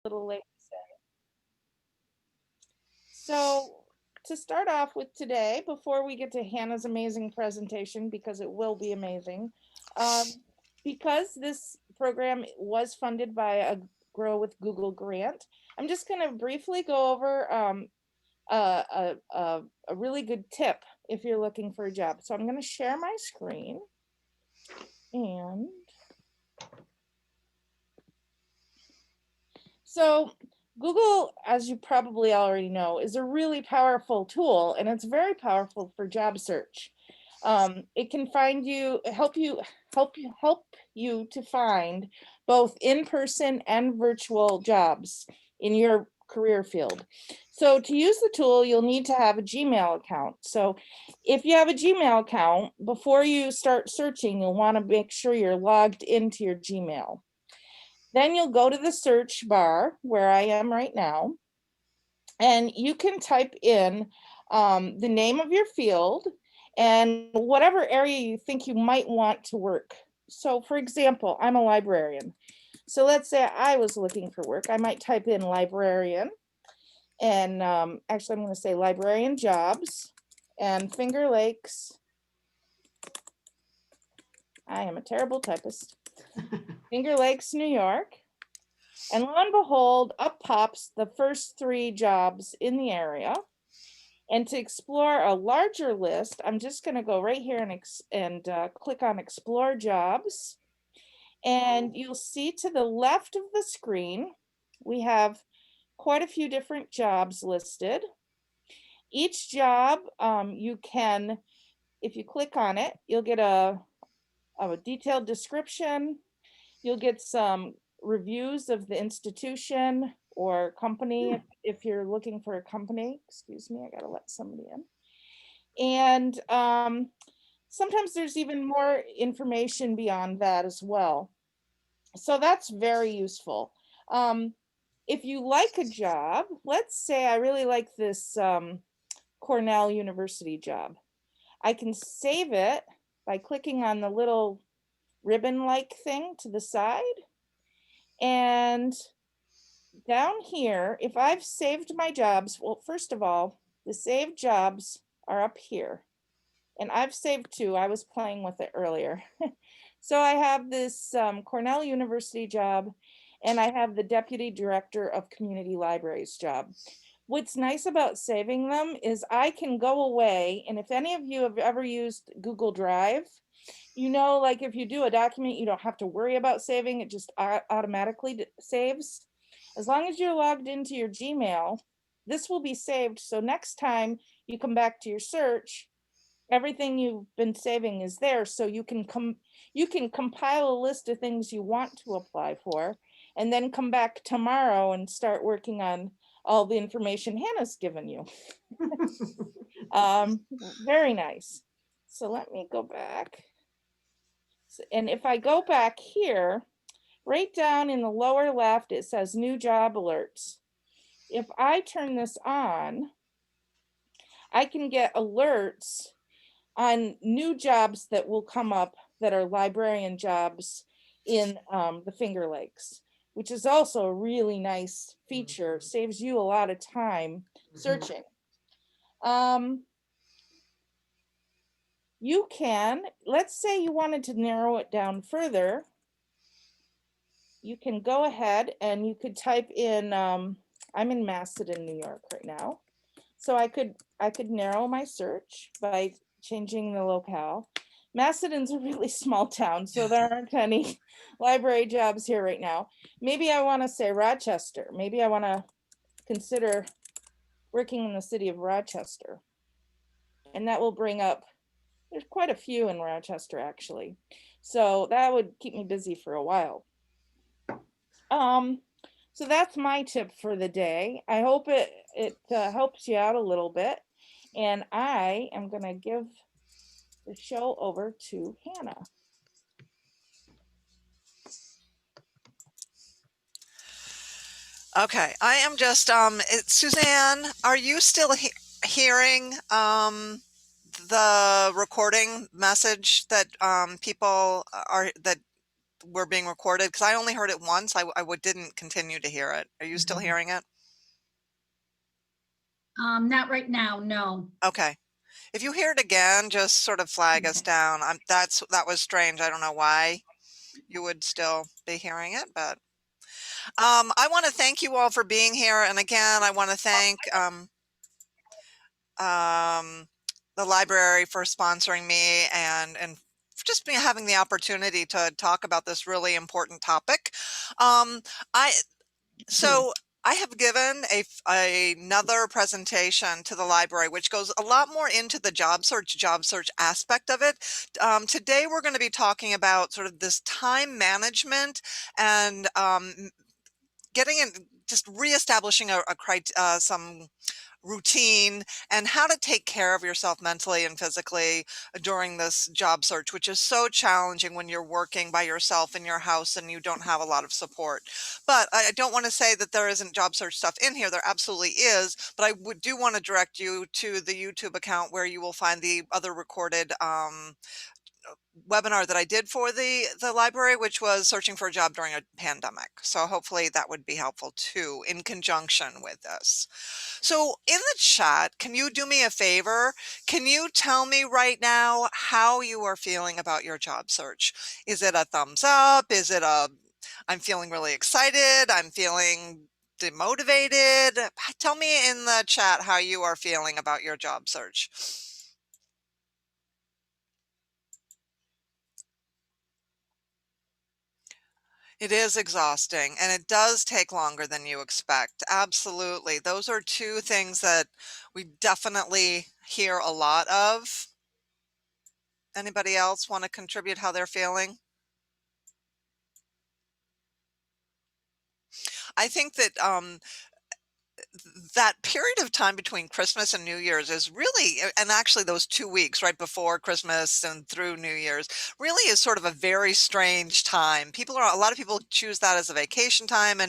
little late. So to start off with today, before we get to Hannah's amazing presentation, because it will be amazing, because this program was funded by a Grow with Google grant, I'm just going to briefly go over a really good tip if you're looking for a job. So I'm going to share my screen, and so Google, as you probably already know, is a really powerful tool, and it's very powerful for job search. It can help you to find both in-person and virtual jobs in your career field. So to use the tool, you'll need to have a Gmail account. So if you have a Gmail account, before you start searching, you'll want to make sure you're logged into your Gmail. Then you'll go to the search bar where I am right now, and you can type in the name of your field and whatever area you think you might want to work. So for example, I'm a librarian. So let's say I was looking for work. I might type in librarian, and actually I'm going to say librarian jobs and Finger Lakes. I am a terrible typist. Finger Lakes, New York. And lo and behold, up pops the first 3 jobs in the area. And to explore a larger list, I'm just going to go right here and click on Explore Jobs. And you'll see to the left of the screen, we have quite a few different jobs listed. Each job, you can, if you click on it, you'll get a detailed description. You'll get some reviews of the institution or company if you're looking for a company. Excuse me, I gotta let somebody in. And sometimes there's even more information beyond that as well. So that's very useful. If you like a job, let's say I really like this Cornell University job. I can save it by clicking on the little ribbon-like thing to the side. And down here, if I've saved my jobs, well, first of all, the saved jobs are up here. And I've saved 2. I was playing with it earlier. So I have this Cornell University job, and I have the Deputy Director of Community Libraries job. What's nice about saving them is I can go away, and if any of you have ever used Google Drive, you know, like if you do a document, you don't have to worry about saving, it just automatically saves. As long as you're logged into your Gmail, this will be saved. So next time you come back to your search, everything you've been saving is there. So you can compile a list of things you want to apply for, and then come back tomorrow and start working on all the information Hannah's given you. Very nice. So let me go back. And if I go back here, right down in the lower left, it says new job alerts. If I turn this on, I can get alerts on new jobs that will come up that are librarian jobs in the Finger Lakes, which is also a really nice feature. Saves you a lot of time searching. You can, let's say you wanted to narrow it down further, you can go ahead and you could type in, I'm in Macedon, New York right now. So I could narrow my search by changing the locale. Macedon's a really small town, so there aren't any library jobs here right now. Maybe I want to say Rochester. Maybe I want to consider working in the city of Rochester. And that will bring up, there's quite a few in Rochester actually. So that would keep me busy for a while. So that's my tip for the day. I hope it helps you out a little bit. And I am going to give the show over to Hannah. Okay, I am just, Suzanne, are you still hearing the recording message that people that we're being recorded? Because I only heard it once. Didn't continue to hear it. Are you still hearing it? Not right now, no. Okay. If you hear it again, just sort of flag us Okay. down. That was strange. I don't know why you would still be hearing it, but I want to thank you all for being here. And again, I want to thank um, the library for sponsoring me and for just me having the opportunity to talk about this really important topic. Um, I so I have given another presentation to the library, which goes a lot more into the job search aspect of it. Today, we're going to be talking about sort of this time management and getting in, just reestablishing some routine and how to take care of yourself mentally and physically during this job search, which is so challenging when you're working by yourself in your house and you don't have a lot of support. But I don't want to say that there isn't job search stuff in here. There absolutely is. But do want to direct you to the YouTube account where you will find the other recorded webinar that I did for the library, which was searching for a job during a pandemic. So hopefully that would be helpful too, in conjunction with this. So in the chat, can you do me a favor? Can you tell me right now how you are feeling about your job search? Is it a thumbs up? Is it a I'm feeling really excited? I'm feeling demotivated? Tell me in the chat how you are feeling about your job search. It is exhausting and it does take longer than you expect. Absolutely. Those are two things that we definitely hear a lot of. Anybody else want to contribute how they're feeling? I think that that period of time between Christmas and New Year's is really, and actually those 2 weeks right before Christmas and through New Year's, really is sort of a very strange time. A lot of people choose that as a vacation time,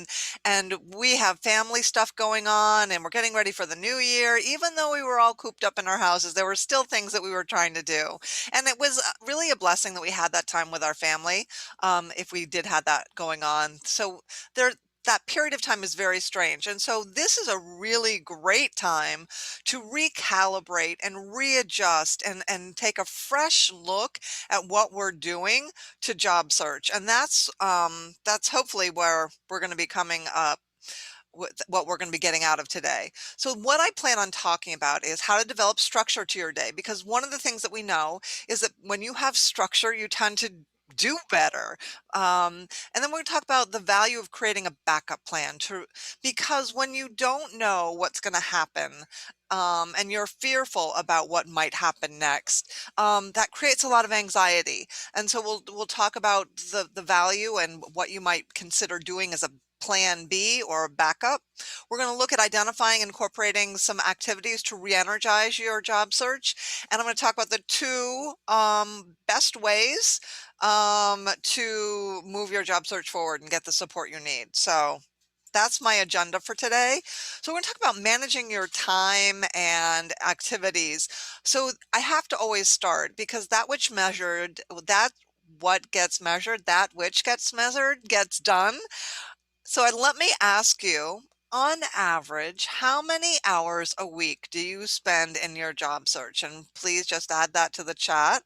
and we have family stuff going on, and we're getting ready for the new year. Even though we were all cooped up in our houses, there were still things that we were trying to do, and it was really a blessing that we had that time with our family. If we did have that going on, so there that period of time is very strange. And so this is a really great time to recalibrate and readjust and take a fresh look at what we're doing to job search. And that's hopefully where we're going to be coming up with what we're going to be getting out of today. So what I plan on talking about is how to develop structure to your day, because one of the things that we know is that when you have structure, you tend to do better. And then we're going to talk about the value of creating a backup plan because when you don't know what's going to happen, and you're fearful about what might happen next, that creates a lot of anxiety. And so we'll talk about the value and what you might consider doing as a plan B or a backup. We're going to look at identifying and incorporating some activities to re-energize your job search. And I'm going to talk about the two best ways to move your job search forward and get the support you need. So that's my agenda for today. So we're going to talk about managing your time and activities. So I have to always start because that which gets measured gets done. So let me ask you, on average, how many hours a week do you spend in your job search? And please just add that to the chat.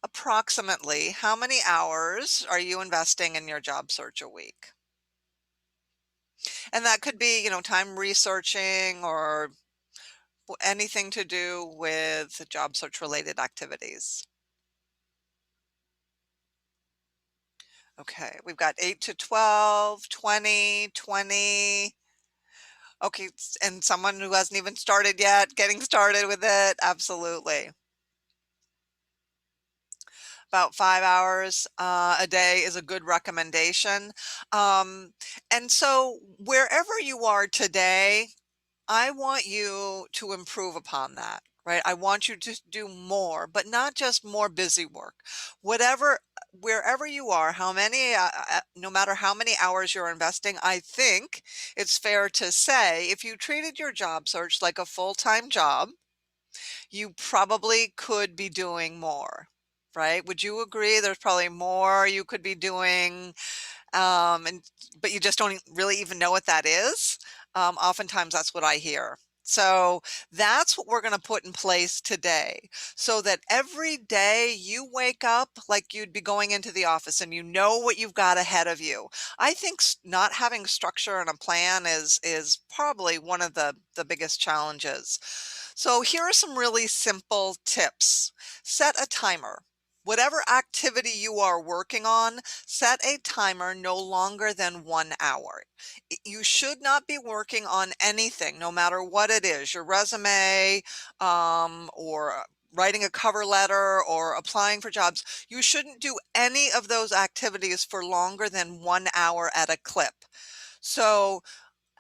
Approximately, how many hours are you investing in your job search a week? And that could be, time researching or anything to do with job search related activities. Okay, we've got 8 to 12, 20, 20. Okay, and someone who hasn't even started yet, getting started with it. Absolutely. About 5 hours a day is a good recommendation. Um, and so wherever you are today, I want you to improve upon that, right? I want you to do more, but not just more busy work. Whatever, wherever you are, no matter how many hours you're investing, I think it's fair to say if you treated your job search like a full-time job, you probably could be doing more, right? Would you agree there's probably more you could be doing, and but you just don't really even know what that is? Oftentimes that's what I hear. So that's what we're going to put in place today so that every day you wake up like you'd be going into the office and you know what you've got ahead of you. I think not having structure and a plan is probably one of the biggest challenges. So here are some really simple tips. Set a timer. Whatever activity you are working on, set a timer no longer than 1 hour. You should not be working on anything, no matter what it is, your resume, or writing a cover letter or applying for jobs. You shouldn't do any of those activities for longer than 1 hour at a clip. So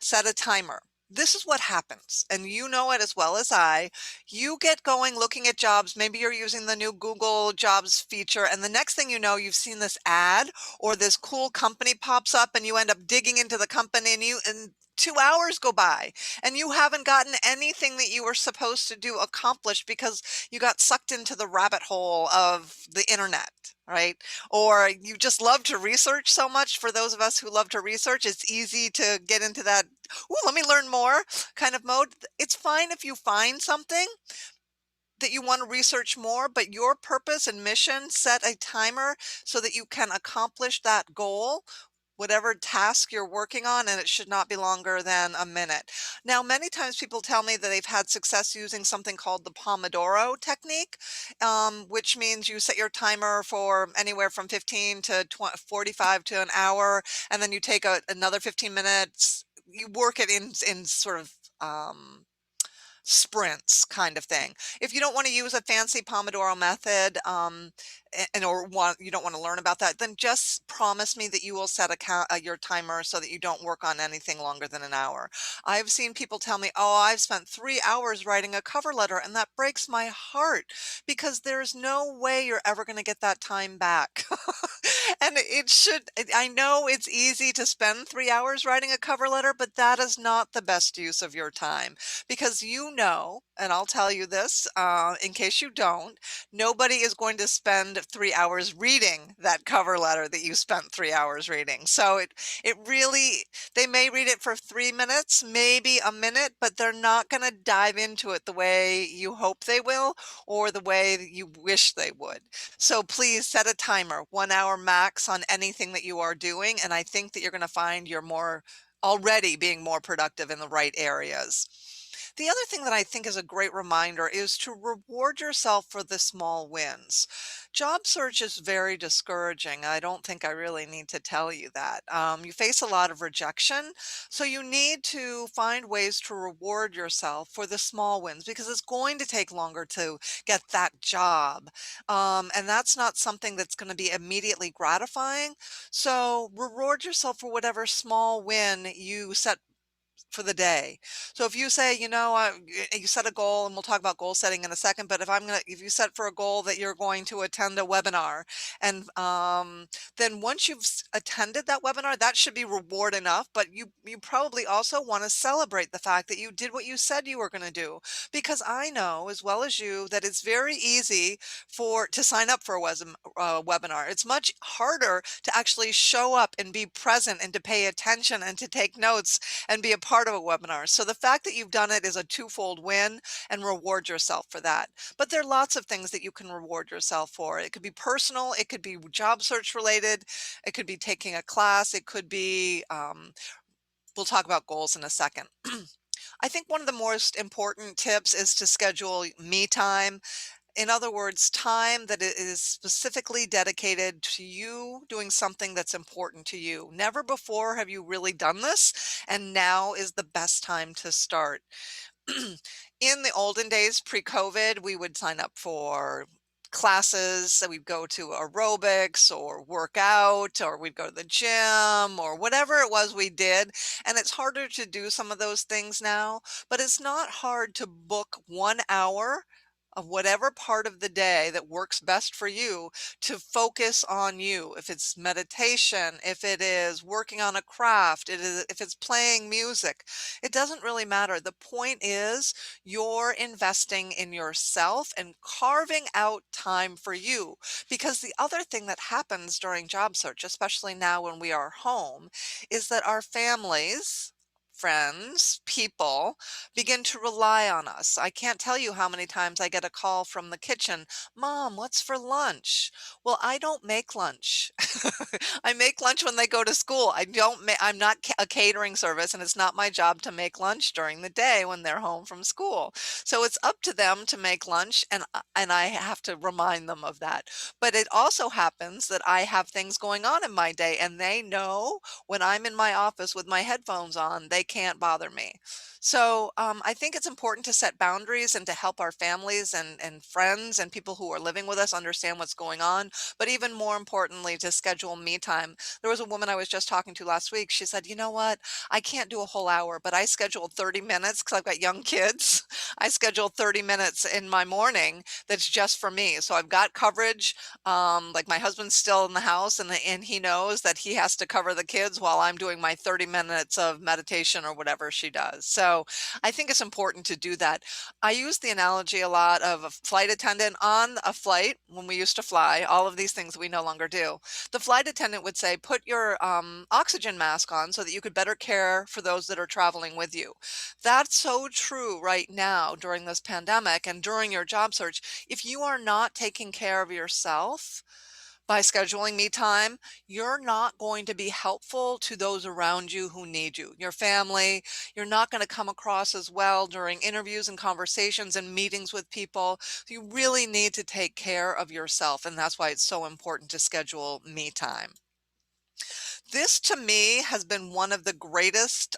set a timer. This is what happens, and you know it as well as I. You get going looking at jobs. Maybe you're using the new Google Jobs feature, and the next thing you know, you've seen this ad or this cool company pops up, and you end up digging into the company, and 2 hours go by, and you haven't gotten anything that you were supposed to do accomplished because you got sucked into the rabbit hole of the internet, right? Or you just love to research so much. For those of us who love to research, it's easy to get into that, "Ooh, let me learn more" kind of mode. It's fine if you find something that you want to research more, but your purpose and mission, set a timer so that you can accomplish that goal, whatever task you're working on, and it should not be longer than a minute. Now, many times people tell me that they've had success using something called the Pomodoro technique, which means you set your timer for anywhere from 15 to 45 to an hour, and then you take another 15 minutes. You work it in sort of sprints kind of thing. If you don't want to use a fancy Pomodoro method, and or want you don't want to learn about that, then just promise me that you will set your timer so that you don't work on anything longer than an hour. I've seen people tell me, "Oh, I've spent 3 hours writing a cover letter," and that breaks my heart because there's no way you're ever going to get that time back. And it should. I know it's easy to spend 3 hours writing a cover letter, but that is not the best use of your time because you know, and I'll tell you this in case you don't, nobody is going to spend 3 hours reading that cover letter that you spent 3 hours reading. So it really, they may read it for 3 minutes, maybe a minute, but they're not going to dive into it the way you hope they will or the way that you wish they would. So please set a timer, 1 hour max on anything that you are doing. And I think that you're going to find you're more already being more productive in the right areas. The other thing that I think is a great reminder is to reward yourself for the small wins. Job search is very discouraging. I don't think I really need to tell you that. You face a lot of rejection, so you need to find ways to reward yourself for the small wins because it's going to take longer to get that job. And that's not something that's going to be immediately gratifying. So reward yourself for whatever small win you set for the day. So if you say, you set a goal, and we'll talk about goal setting in a second, but if you set for a goal that you're going to attend a webinar, and then once you've attended that webinar, that should be reward enough. But you probably also want to celebrate the fact that you did what you said you were going to do, because I know as well as you that it's very easy to sign up for a webinar. It's much harder to actually show up and be present and to pay attention and to take notes and be a part of a webinar. So the fact that you've done it is a twofold win, and reward yourself for that. But there are lots of things that you can reward yourself for. It could be personal, it could be job search related, it could be taking a class, it could be, we'll talk about goals in a second. I think one of the most important tips is to schedule me time. In other words, time that is specifically dedicated to you doing something that's important to you. Never before have you really done this, and now is the best time to start. In the olden days, pre-COVID, we would sign up for classes. So we'd go to aerobics or work out, or we'd go to the gym or whatever it was we did. And it's harder to do some of those things now, but it's not hard to book 1 hour of whatever part of the day that works best for you to focus on you. If it's meditation, if it is working on a craft, if it's playing music, it doesn't really matter. The point is you're investing in yourself and carving out time for you. Because the other thing that happens during job search, especially now when we are home, is that our families, friends, people begin to rely on us. I can't tell you how many times I get a call from the kitchen, "Mom, what's for lunch?" Well, I don't make lunch. I make lunch when they go to school. I'm not a catering service, and it's not my job to make lunch during the day when they're home from school. So it's up to them to make lunch, and I have to remind them of that. But it also happens that I have things going on in my day, and they know when I'm in my office with my headphones on, they can't bother me. So I think it's important to set boundaries and to help our families and friends and people who are living with us understand what's going on. But even more importantly, to schedule me time. There was a woman I was just talking to last week. She said, "You know what? I can't do a whole hour, but I scheduled 30 minutes because I've got young kids. I scheduled 30 minutes in my morning that's just for me. So I've got coverage. Like my husband's still in the house and he knows that he has to cover the kids while I'm doing my 30 minutes of meditation or whatever she does. So I think it's important to do that. I use the analogy a lot of a flight attendant on a flight when we used to fly, all of these things we no longer do. The flight attendant would say, put your oxygen mask on so that you could better care for those that are traveling with you. That's so true right now during this pandemic and during your job search. If you are not taking care of yourself by scheduling me time, you're not going to be helpful to those around you who need you. Your family, you're not going to come across as well during interviews and conversations and meetings with people. You really need to take care of yourself, and that's why it's so important to schedule me time. This to me has been one of the greatest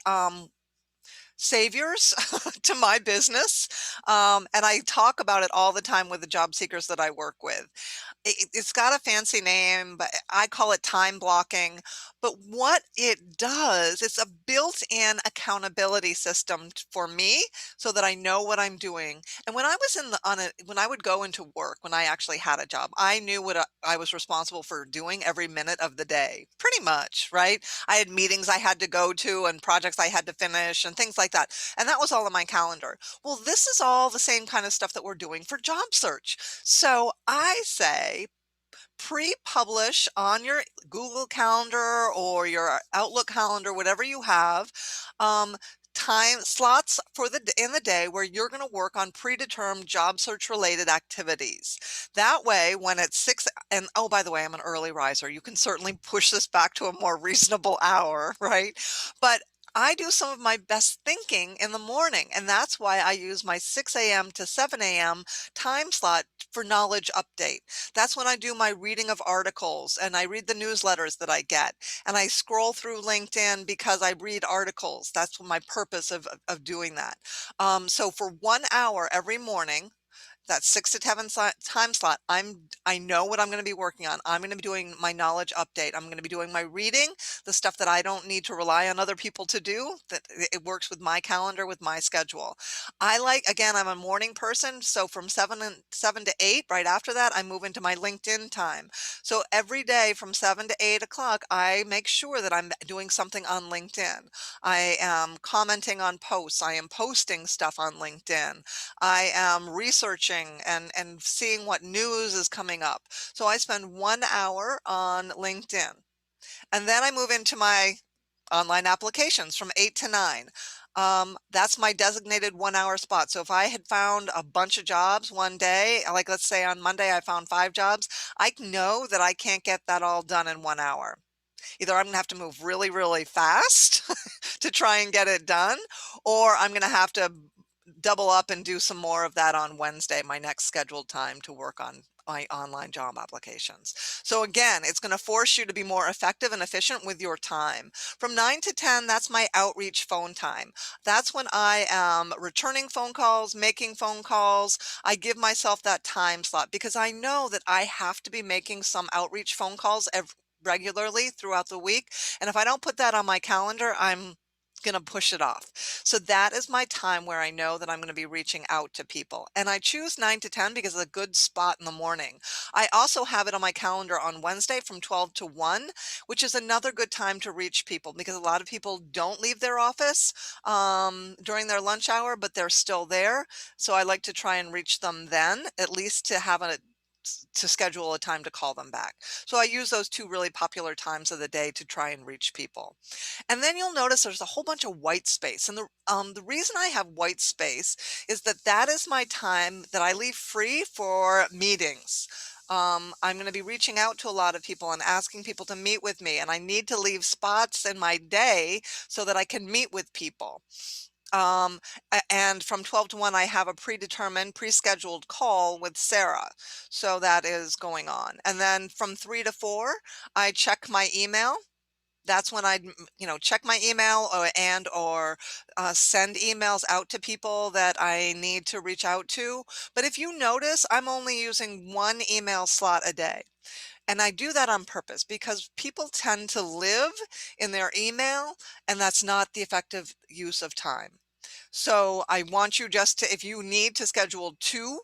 saviors to my business. And I talk about it all the time with the job seekers that I work with. It's got a fancy name, but I call it time blocking. But what it does, it's a built-in accountability system for me so that I know what I'm doing. And when I was when I would go into work, when I actually had a job, I knew what I was responsible for doing every minute of the day, pretty much, right? I had meetings I had to go to and projects I had to finish and things like that. And that was all on my calendar. Well, this is all the same kind of stuff that we're doing for job search. So I say, pre-publish on your Google Calendar or your Outlook calendar, whatever you have, um, time slots for in the day where you're going to work on predetermined job search related activities. That way, when it's 6, and oh, by the way, I'm an early riser. You can certainly push this back to a more reasonable hour, right? But I do some of my best thinking in the morning, and that's why I use my 6 a.m. to 7 a.m. time slot for knowledge update. That's when I do my reading of articles and I read the newsletters that I get. And I scroll through LinkedIn because I read articles. That's my purpose of doing that. So for 1 hour every morning, that 6 to 7 time slot, I know what I'm going to be working on. I'm going to be doing my knowledge update. I'm going to be doing my reading, the stuff that I don't need to rely on other people to do, that it works with my calendar, with my schedule. Again, I'm a morning person, so from 7 to 8, right after that, I move into my LinkedIn time. So every day from 7 to 8 o'clock, I make sure that I'm doing something on LinkedIn. I am commenting on posts. I am posting stuff on LinkedIn. I am researching and seeing what news is coming up. So I spend 1 hour on LinkedIn. And then I move into my online applications from 8 to 9. That's my designated 1 hour spot. So if I had found a bunch of jobs one day, like let's say on Monday I found 5 jobs, I know that I can't get that all done in 1 hour. Either I'm gonna have to move really, really fast to try and get it done, or I'm gonna have to double up and do some more of that on Wednesday, my next scheduled time to work on my online job applications. So again, it's going to force you to be more effective and efficient with your time. From 9 to 10, that's my outreach phone time. That's when I am returning phone calls, making phone calls. I give myself that time slot because I know that I have to be making some outreach phone calls regularly throughout the week. And if I don't put that on my calendar, going to push it off. So that is my time where I know that I'm going to be reaching out to people. And I choose 9 to 10 because it's a good spot in the morning. I also have it on my calendar on Wednesday from 12 to 1, which is another good time to reach people because a lot of people don't leave their office during their lunch hour, but they're still there. So I like to try and reach them then, at least to have a to schedule a time to call them back. So I use those two really popular times of the day to try and reach people. And then you'll notice there's a whole bunch of white space. And the reason I have white space is that that is my time that I leave free for meetings. I'm going to be reaching out to a lot of people and asking people to meet with me. And I need to leave spots in my day so that I can meet with people. Um, and from 12 to 1, I have a predetermined, pre-scheduled call with Sarah. So that is going on. And then from 3 to 4, I check my email. That's when I'd, check my email or send emails out to people that I need to reach out to. But if you notice, I'm only using one email slot a day. And I do that on purpose because people tend to live in their email, and that's not the effective use of time. So I want you just to, if you need to schedule two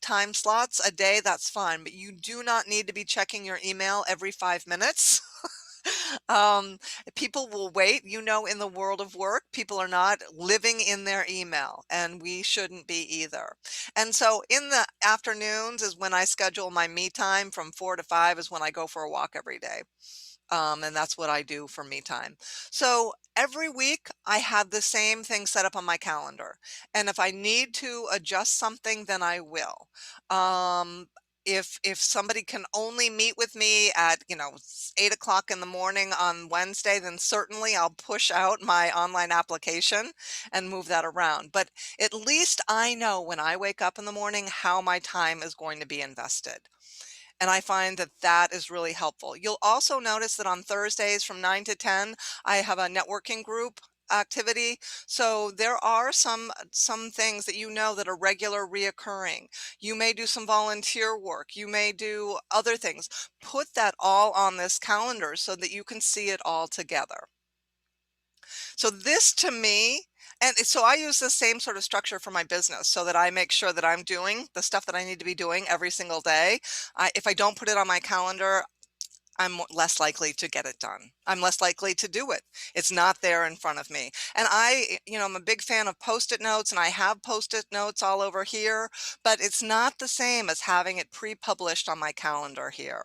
time slots a day, that's fine, but you do not need to be checking your email every 5 minutes. um, People will wait. In the world of work, people are not living in their email, and we shouldn't be either. And so in the afternoons is when I schedule my me time. From 4 to 5 is when I go for a walk every day. And that's what I do for me time. So every week I have the same thing set up on my calendar. And if I need to adjust something, then I will. Um, if somebody can only meet with me at 8 o'clock in the morning on Wednesday, then certainly I'll push out my online application and move that around. But at least I know when I wake up in the morning how my time is going to be invested. And I find that that is really helpful. You'll also notice that on Thursdays from 9 to 10, I have a networking group activity. So there are some things that that are regular reoccurring. You may do some volunteer work. You may do other things. Put that all on this calendar so that you can see it all together. So this to me, and so I use the same sort of structure for my business so that I make sure that I'm doing the stuff that I need to be doing every single day. If I don't put it on my calendar, I'm less likely to get it done. I'm less likely to do it. It's not there in front of me. And I'm a big fan of post-it notes, and I have post-it notes all over here, but it's not the same as having it pre-published on my calendar here.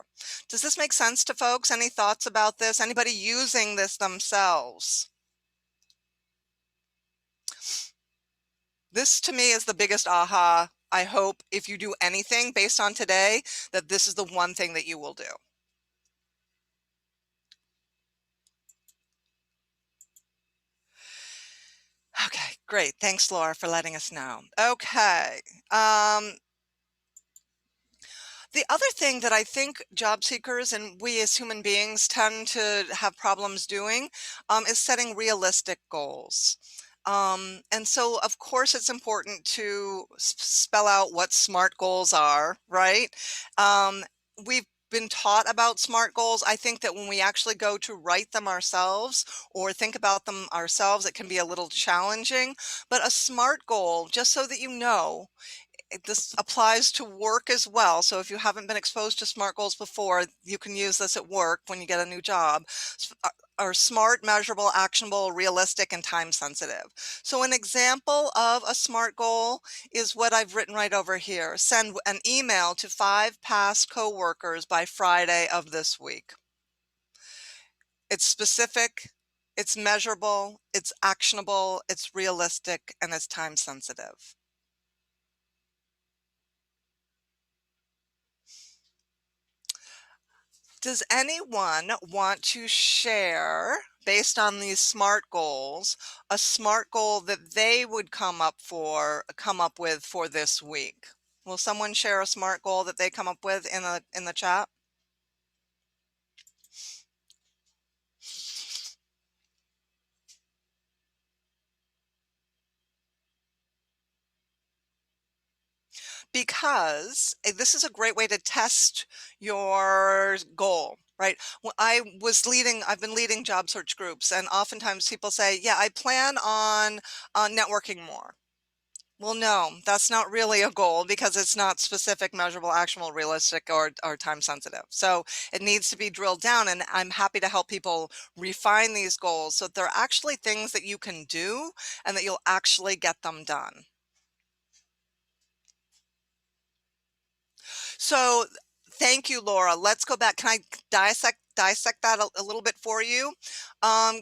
Does this make sense to folks? Any thoughts about this? Anybody using this themselves? This to me is the biggest aha. I hope if you do anything based on today, that this is the one thing that you will do. Okay, great. Thanks, Laura, for letting us know. Okay. The other thing that I think job seekers and we as human beings tend to have problems doing is setting realistic goals. And so, of course, it's important to spell out what SMART goals are, right? Um, we've been taught about SMART goals. I think that when we actually go to write them ourselves or think about them ourselves, it can be a little challenging. But a SMART goal, just so that you know, this applies to work as well. So if you haven't been exposed to SMART goals before, you can use this at work when you get a new job. Are SMART, measurable, actionable, realistic, and time sensitive. So an example of a SMART goal is what I've written right over here. Send an email to 5 past coworkers by Friday of this week. It's specific, it's measurable, it's actionable, it's realistic, and it's time sensitive. Does anyone want to share, based on these SMART goals, a SMART goal that they would come up with for this week? Will someone share a SMART goal that they come up with in the chat? Because this is a great way to test your goal. right? I've been leading job search groups, and oftentimes people say, yeah, I plan on networking more. Well, no, that's not really a goal because it's not specific, measurable, actionable, realistic, or time sensitive. So it needs to be drilled down. And I'm happy to help people refine these goals so that they're actually things that you can do and that you'll actually get them done. So thank you, Laura. Let's go back. Can I dissect that a little bit for you?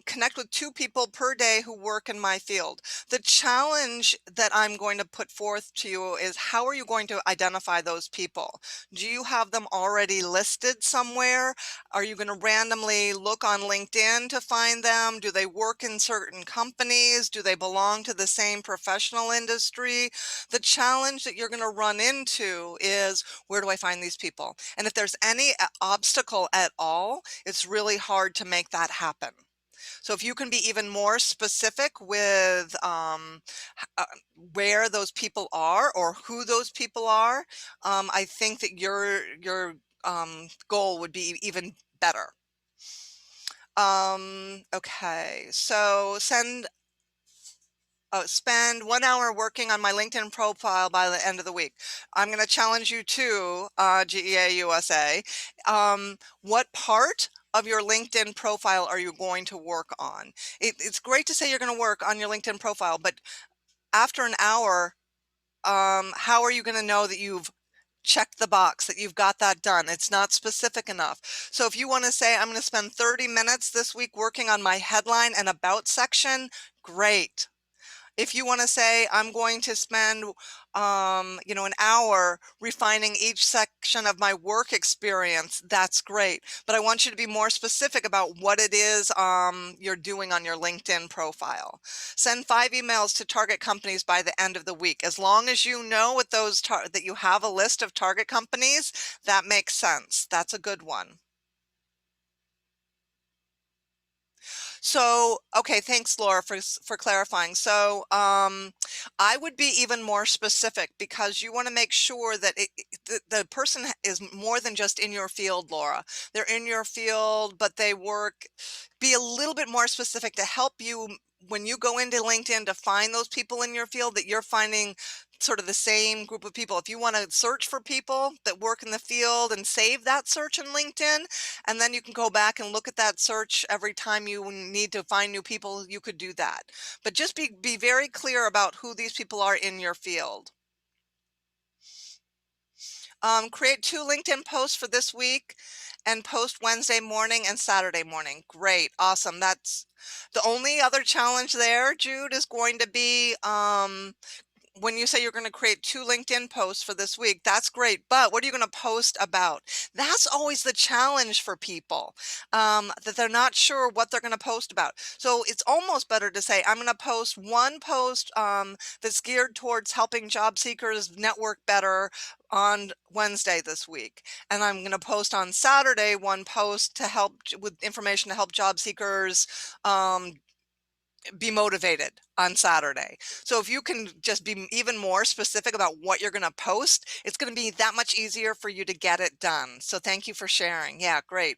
Connect with 2 people per day who work in my field. The challenge that I'm going to put forth to you is, how are you going to identify those people? Do you have them already listed somewhere? Are you going to randomly look on LinkedIn to find them? Do they work in certain companies? Do they belong to the same professional industry? The challenge that you're going to run into is, where do I find these people? And if there's any obstacle at all, it's really hard to make that happen. So if you can be even more specific with where those people are or who those people are, I think that your goal would be even better. Okay, so spend 1 hour working on my LinkedIn profile by the end of the week. I'm going to challenge you to GEA USA. What part of your LinkedIn profile are you going to work on? It's great to say you're going to work on your LinkedIn profile, but after an hour, how are you going to know that you've checked the box, that you've got that done? It's not specific enough. So if you want to say, I'm going to spend 30 minutes this week working on my headline and about section, great. If you want to say, I'm going to spend, an hour refining each section of my work experience, that's great. But I want you to be more specific about what it is you're doing on your LinkedIn profile. Send 5 emails to target companies by the end of the week. As long as you know what that you have a list of target companies, that makes sense. That's a good one. So, okay, thanks, Laura, for clarifying. So, I would be even more specific because you want to make sure that the person is more than just in your field, Laura. They're in your field, but they work. Be a little bit more specific to help you when you go into LinkedIn to find those people in your field, that you're finding sort of the same group of people. If you want to search for people that work in the field and save that search in LinkedIn, and then you can go back and look at that search every time you need to find new people, you could do that. But just be very clear about who these people are in your field. Create 2 LinkedIn posts for this week and post Wednesday morning and Saturday morning. Great. Awesome. That's the only other challenge there, Jude, is going to be when you say you're going to create 2 LinkedIn posts for this week, that's great. But what are you going to post about? That's always the challenge for people, that they're not sure what they're going to post about. So it's almost better to say, I'm going to post one post that's geared towards helping job seekers network better on Wednesday this week. And I'm going to post on Saturday one post to help with information to help job seekers be motivated on Saturday. So if you can just be even more specific about what you're going to post, it's going to be that much easier for you to get it done. So thank you for sharing. Yeah, great.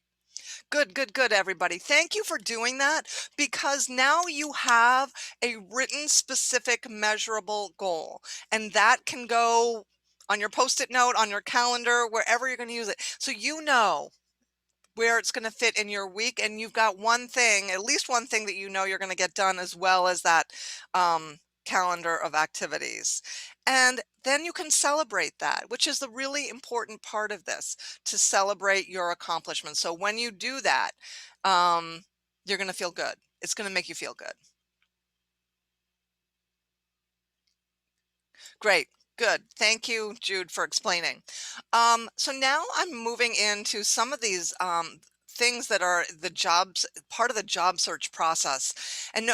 Good, good, good, everybody. Thank you for doing that, because now you have a written, specific, measurable goal, and that can go on your post-it note, on your calendar, wherever you're going to use it. So you know where it's going to fit in your week, and you've got one thing, at least one thing, that you know you're going to get done, as well as that calendar of activities. And then you can celebrate that, which is the really important part of this, to celebrate your accomplishments. So when you do that, um, you're going to feel good. It's going to make you feel good. Great. Good. Thank you, Jude, for explaining. So now I'm moving into some of these things that are the jobs, part of the job search process. And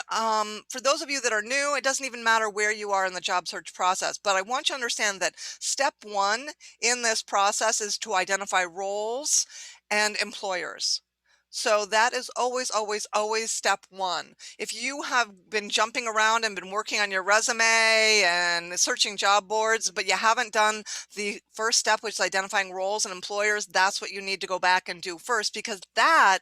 for those of you that are new, it doesn't even matter where you are in the job search process, but I want you to understand that step one in this process is to identify roles and employers. So that is always, always, always step one. If you have been jumping around and been working on your resume and searching job boards, but you haven't done the first step, which is identifying roles and employers, that's what you need to go back and do first, because that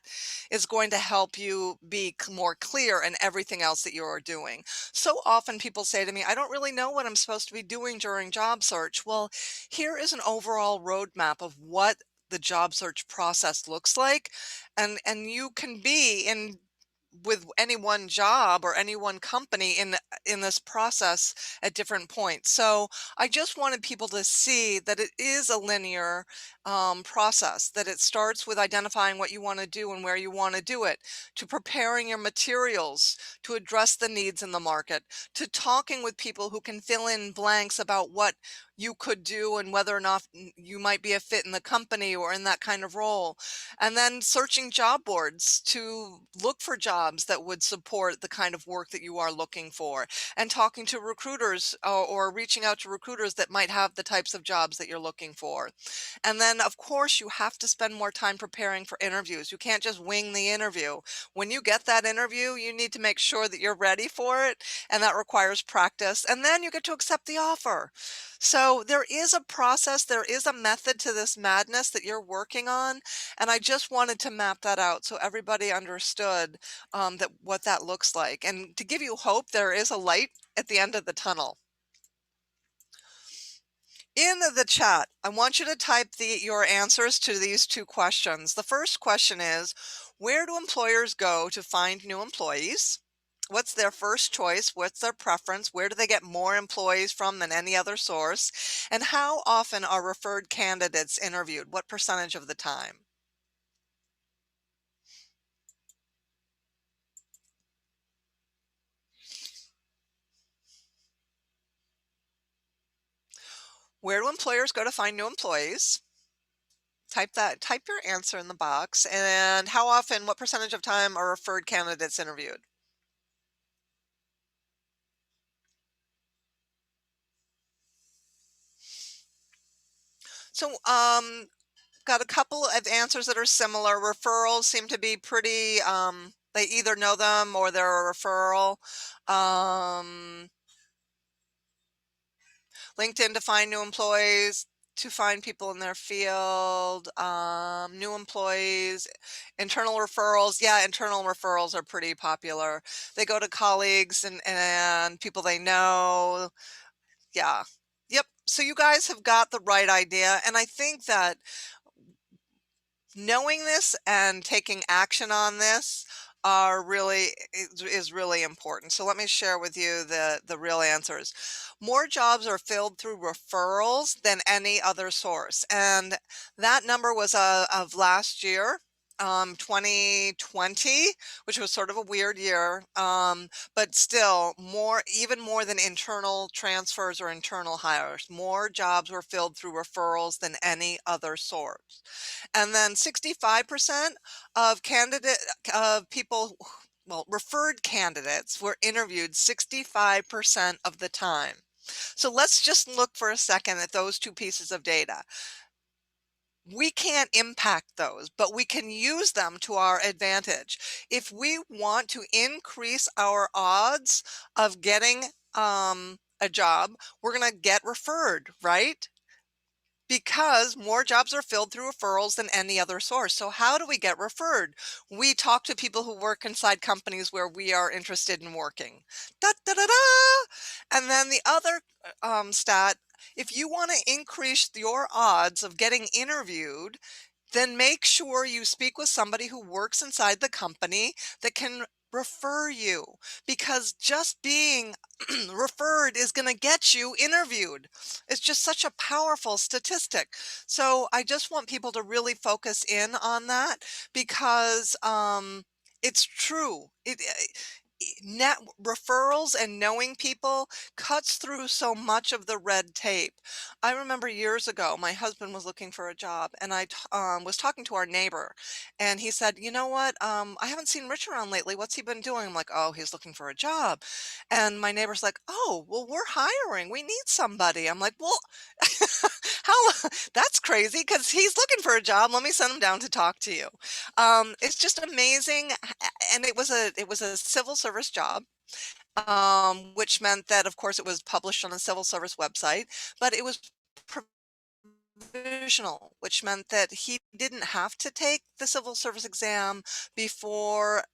is going to help you be more clear in everything else that you are doing. So often people say to me, I don't really know what I'm supposed to be doing during job search. Well, here is an overall roadmap of what the job search process looks like, and you can be in with any one job or any one company in this process at different points. So I just wanted people to see that it is a linear process, that it starts with identifying what you want to do and where you want to do it, to preparing your materials to address the needs in the market, to talking with people who can fill in blanks about what you could do and whether or not you might be a fit in the company or in that kind of role, and then searching job boards to look for jobs that would support the kind of work that you are looking for, and talking to recruiters, or reaching out to recruiters that might have the types of jobs that you're looking for. And then, of course, you have to spend more time preparing for interviews. You can't just wing the interview. When you get that interview, you need to make sure that you're ready for it, and that requires practice. And then you get to accept the offer. So there is a process, there is a method to this madness that you're working on, and I just wanted to map that out so everybody understood that what that looks like. And to give you hope, there is a light at the end of the tunnel. In the chat, I want you to type your answers to these two questions. The first question is, where do employers go to find new employees? What's their first choice? What's their preference? Where do they get more employees from than any other source? And how often are referred candidates interviewed? What percentage of the time? Where do employers go to find new employees? Type your answer in the box. And how often, what percentage of time are referred candidates interviewed? So, got a couple of answers that are similar. Referrals seem to be pretty, they either know them or they're a referral. Um, LinkedIn to find new employees, to find people in their field, new employees, internal referrals. Yeah, internal referrals are pretty popular. They go to colleagues and people they know. Yeah. Yep. So you guys have got the right idea. And I think that knowing this and taking action on this is really important. So let me share with you the real answers. More jobs are filled through referrals than any other source, and that number was of last year. 2020, which was sort of a weird year, but still even more than internal transfers or internal hires. More jobs were filled through referrals than any other source. And then 65% of people, well, referred candidates were interviewed 65% of the time. So let's just look for a second at those two pieces of data. We can't impact those, but we can use them to our advantage. If we want to increase our odds of getting a job, we're going to get referred, right? Because more jobs are filled through referrals than any other source. So how do we get referred? We talk to people who work inside companies where we are interested in working. Da, da, da, da. And then the other stat, if you want to increase your odds of getting interviewed, then make sure you speak with somebody who works inside the company that can refer you, because just being referred is going to get you interviewed. It's just such a powerful statistic. So I just want people to really focus in on that, because it's true. net referrals and knowing people cuts through so much of the red tape. I remember years ago, my husband was looking for a job, and was talking to our neighbor, and he said, "You know what? I haven't seen Rich around lately. What's he been doing?" I'm like, "Oh, he's looking for a job," and my neighbor's like, "Oh, well, we're hiring. We need somebody." I'm like, "Well, how? That's crazy because he's looking for a job. Let me send him down to talk to you." It's just amazing, and it was a civil service job, which meant that, of course, it was published on a civil service website, but it was provisional, which meant that he didn't have to take the civil service exam before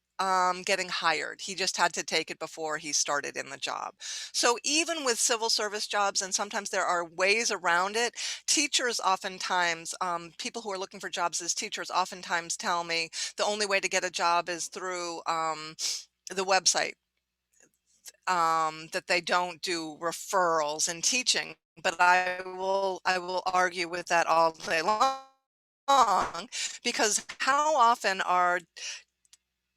getting hired. He just had to take it before he started in the job. So even with civil service jobs, and sometimes there are ways around it, teachers oftentimes, people who are looking for jobs as teachers oftentimes tell me the only way to get a job is through the website, that they don't do referrals in teaching, but I will argue with that all day long, because how often are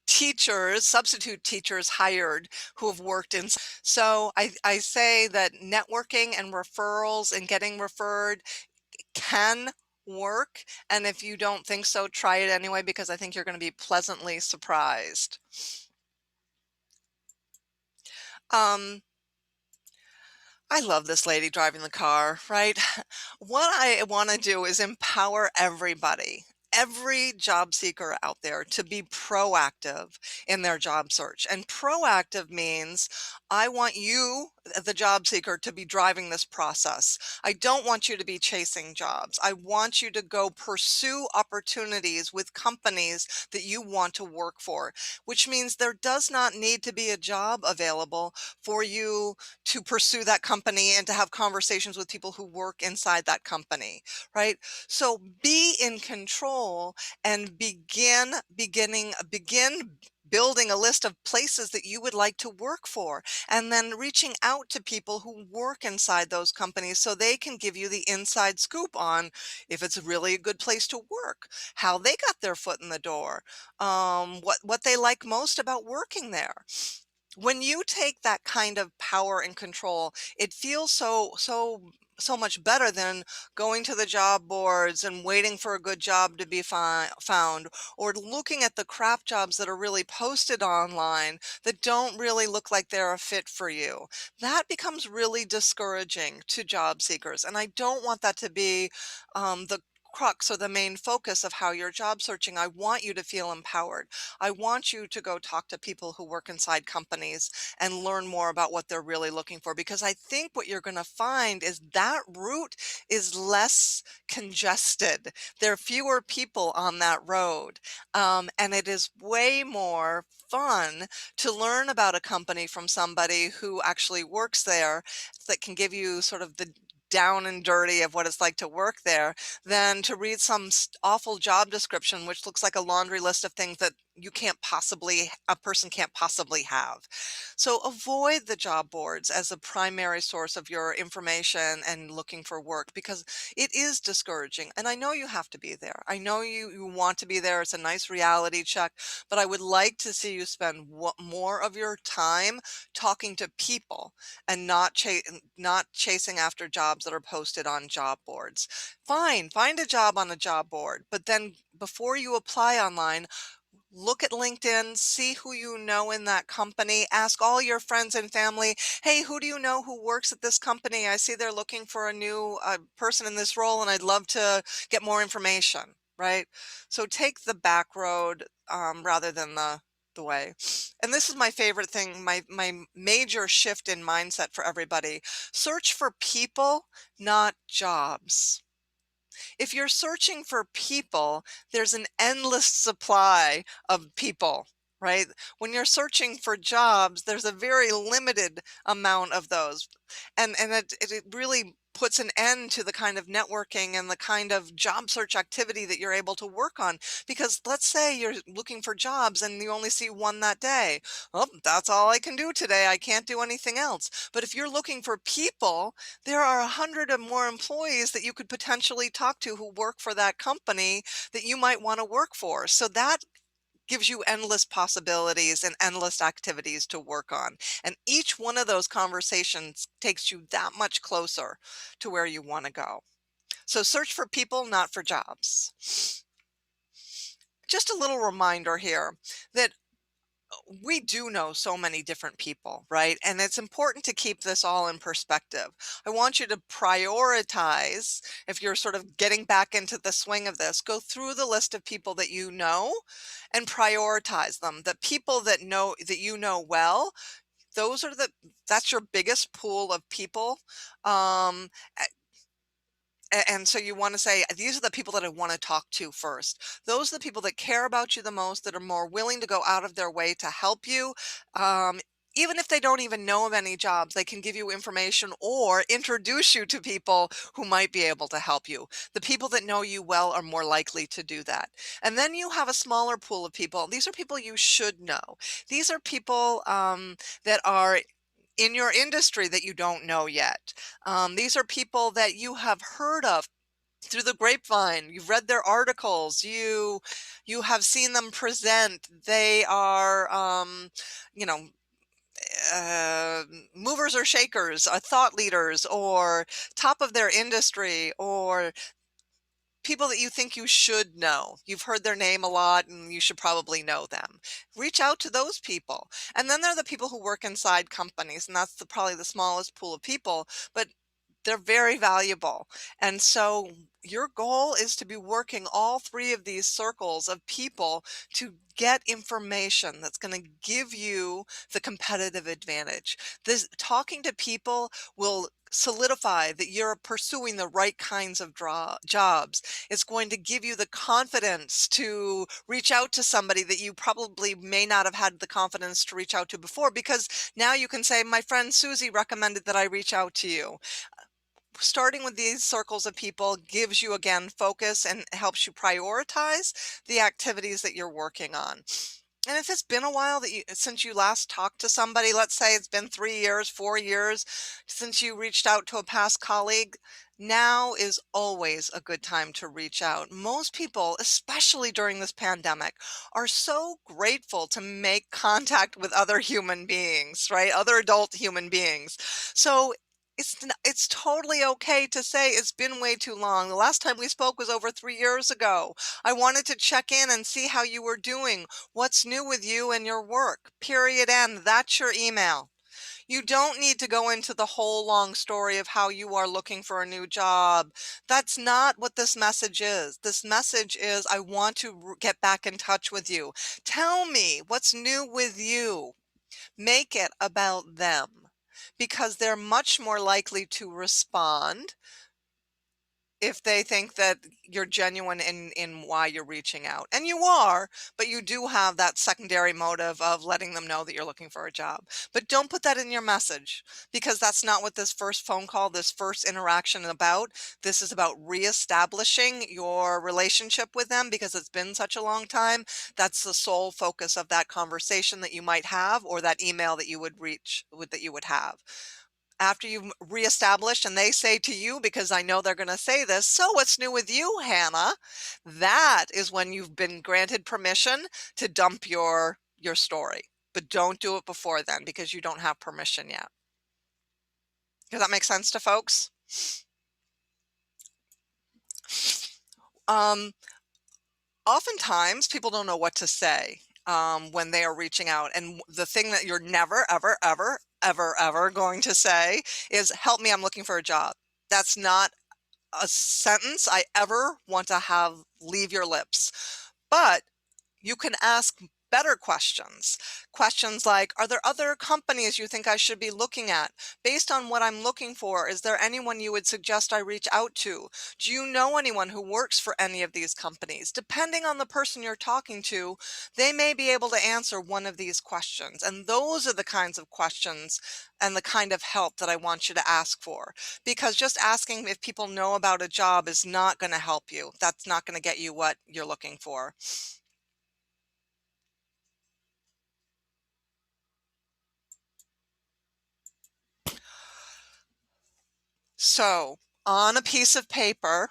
teachers, substitute teachers hired who have worked in so I say that networking and referrals and getting referred can work, and if you don't think so, try it anyway, because I think you're going to be pleasantly surprised. Um, I love this lady driving the car, right? What I want to do is empower everybody, every job seeker out there, to be proactive in their job search. And proactive means I want you, the job seeker, to be driving this process. I don't want you to be chasing jobs. I want you to go pursue opportunities with companies that you want to work for, which means there does not need to be a job available for you to pursue that company and to have conversations with people who work inside that company, right? So be in control and begin building a list of places that you would like to work for, and then reaching out to people who work inside those companies so they can give you the inside scoop on if it's really a good place to work, how they got their foot in the door, what they like most about working there. When you take that kind of power and control, it feels so much better than going to the job boards and waiting for a good job to be found, or looking at the crap jobs that are really posted online that don't really look like they're a fit for you. That becomes really discouraging to job seekers, and I don't want that to be the crux or the main focus of how you're job searching. I want you to feel empowered. I want you to go talk to people who work inside companies and learn more about what they're really looking for, because I think what you're going to find is that route is less congested. There are fewer people on that road. And it is way more fun to learn about a company from somebody who actually works there, that can give you sort of the down and dirty of what it's like to work there, than to read some awful job description which looks like a laundry list of things that a person can't possibly have. So avoid the job boards as a primary source of your information and looking for work, because it is discouraging. And I know you have to be there. I know you want to be there. It's a nice reality check, but I would like to see you spend more of your time talking to people, and not chasing after jobs that are posted on job boards. Fine, find a job on a job board, but then before you apply online, look at LinkedIn, see who you know in that company, ask all your friends and family, hey, who do you know who works at this company? I see they're looking for a new person in this role, and I'd love to get more information, right? So take the back road, rather than the way. And this is my favorite thing, my major shift in mindset for everybody. Search for people, not jobs. If you're searching for people, there's an endless supply of people, right? When you're searching for jobs, there's a very limited amount of those. And it really puts an end to the kind of networking and the kind of job search activity that you're able to work on. Because let's say you're looking for jobs and you only see one that day. Well, that's all I can do today. I can't do anything else. But if you're looking for people, there are 100 or more employees that you could potentially talk to who work for that company that you might want to work for. So that gives you endless possibilities and endless activities to work on. And each one of those conversations takes you that much closer to where you want to go. So search for people, not for jobs. Just a little reminder here that we do know so many different people, right? And it's important to keep this all in perspective. I want you to prioritize, if you're sort of getting back into the swing of this, go through the list of people that you know and prioritize them. The people that you know well, those are that's your biggest pool of people. Um, and so you want to say, these are the people that I want to talk to first. Those are the people that care about you the most, that are more willing to go out of their way to help you. Um, Even if they don't even know of any jobs, they can give you information or introduce you to people who might be able to help you. The people that know you well are more likely to do that. And then you have a smaller pool of people. These are people you should know. These are people that are in your industry that you don't know yet. These are people that you have heard of through the grapevine. You've read their articles. You have seen them present. They are, you know, uh, movers or shakers, thought leaders, or top of their industry, or people that you think you should know. You've heard their name a lot and you should probably know them. Reach out to those people. And then there are the people who work inside companies, and that's probably the smallest pool of people, but they're very valuable. And so your goal is to be working all three of these circles of people to get information that's going to give you the competitive advantage. This talking to people will solidify that you're pursuing the right kinds of jobs. It's going to give you the confidence to reach out to somebody that you probably may not have had the confidence to reach out to before, because now you can say, my friend Susie recommended that I reach out to you. Starting with these circles of people gives you, again, focus and helps you prioritize the activities that you're working on. And if it's been a while since you last talked to somebody, let's say it's been 3 years, 4 years since you reached out to a past colleague, now is always a good time to reach out. Most people, especially during this pandemic, are so grateful to make contact with other human beings, right? Other adult human beings. So it's totally okay to say it's been way too long. The last time we spoke was over 3 years ago. I wanted to check in and see how you were doing. What's new with you and your work? Period. End. That's your email. You don't need to go into the whole long story of how you are looking for a new job. That's not what this message is. This message is, I want to get back in touch with you. Tell me what's new with you. Make it about them, because they're much more likely to respond if they think that you're genuine in why you're reaching out. And you are, but you do have that secondary motive of letting them know that you're looking for a job. But don't put that in your message, because that's not what this first phone call, this first interaction is about. This is about reestablishing your relationship with them, because it's been such a long time. That's the sole focus of that conversation that you might have, or that email that you would have. After you've reestablished and they say to you, because I know they're going to say this, so what's new with you, Hannah? That is when you've been granted permission to dump your story. But don't do it before then, because you don't have permission yet. Does that make sense to folks? Um, Oftentimes people don't know what to say when they are reaching out. And the thing that you're never, ever, ever, ever, ever going to say is, help me, I'm looking for a job. That's not a sentence I ever want to have leave your lips. But you can ask better questions. Questions like, are there other companies you think I should be looking at? Based on what I'm looking for, is there anyone you would suggest I reach out to? Do you know anyone who works for any of these companies? Depending on the person you're talking to, they may be able to answer one of these questions. And those are the kinds of questions and the kind of help that I want you to ask for. Because just asking if people know about a job is not going to help you. That's not going to get you what you're looking for. So, on a piece of paper,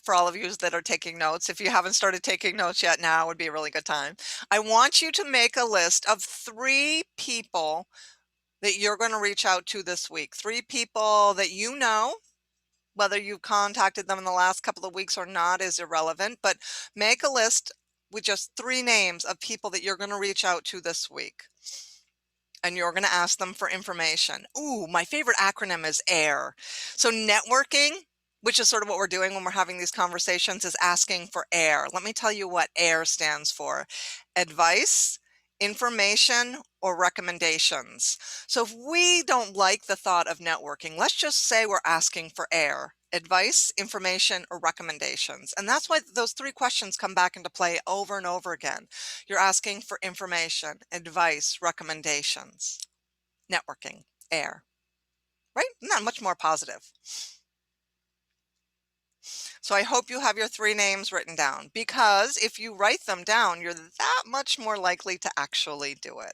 for all of you that are taking notes. If you haven't started taking notes yet, now would be a really good time. I want you to make a list of 3 people that you're going to reach out to this week. 3 people that you know. Whether you've contacted them in the last couple of weeks or not is irrelevant, but make a list with just 3 names of people that you're going to reach out to this week. And you're going to ask them for information. Ooh, my favorite acronym is AIR. So networking, which is sort of what we're doing when we're having these conversations, is asking for AIR. Let me tell you what AIR stands for: advice, information, or recommendations. So if we don't like the thought of networking, let's just say we're asking for AIR: advice, information, or recommendations. And that's why those 3 questions come back into play over and over again. You're asking for information, advice, recommendations, networking, AIR, right? Not much more positive. So I hope you have your 3 names written down, because if you write them down, you're that much more likely to actually do it.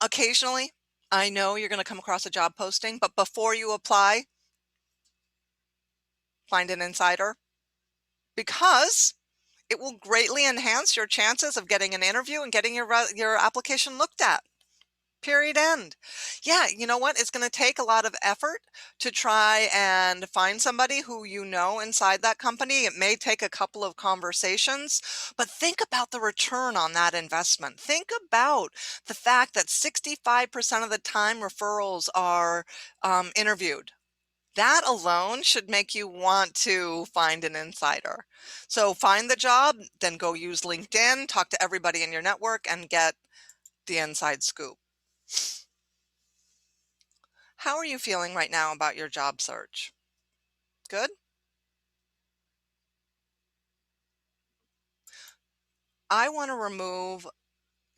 Occasionally, I know you're going to come across a job posting, but before you apply, find an insider, because it will greatly enhance your chances of getting an interview and getting your application looked at. Period, end. Yeah, you know what? It's going to take a lot of effort to try and find somebody who you know inside that company. It may take a couple of conversations, but think about the return on that investment. Think about the fact that 65% of the time referrals are interviewed. That alone should make you want to find an insider. So find the job, then go use LinkedIn, talk to everybody in your network, and get the inside scoop. How are you feeling right now about your job search? Good? I want to remove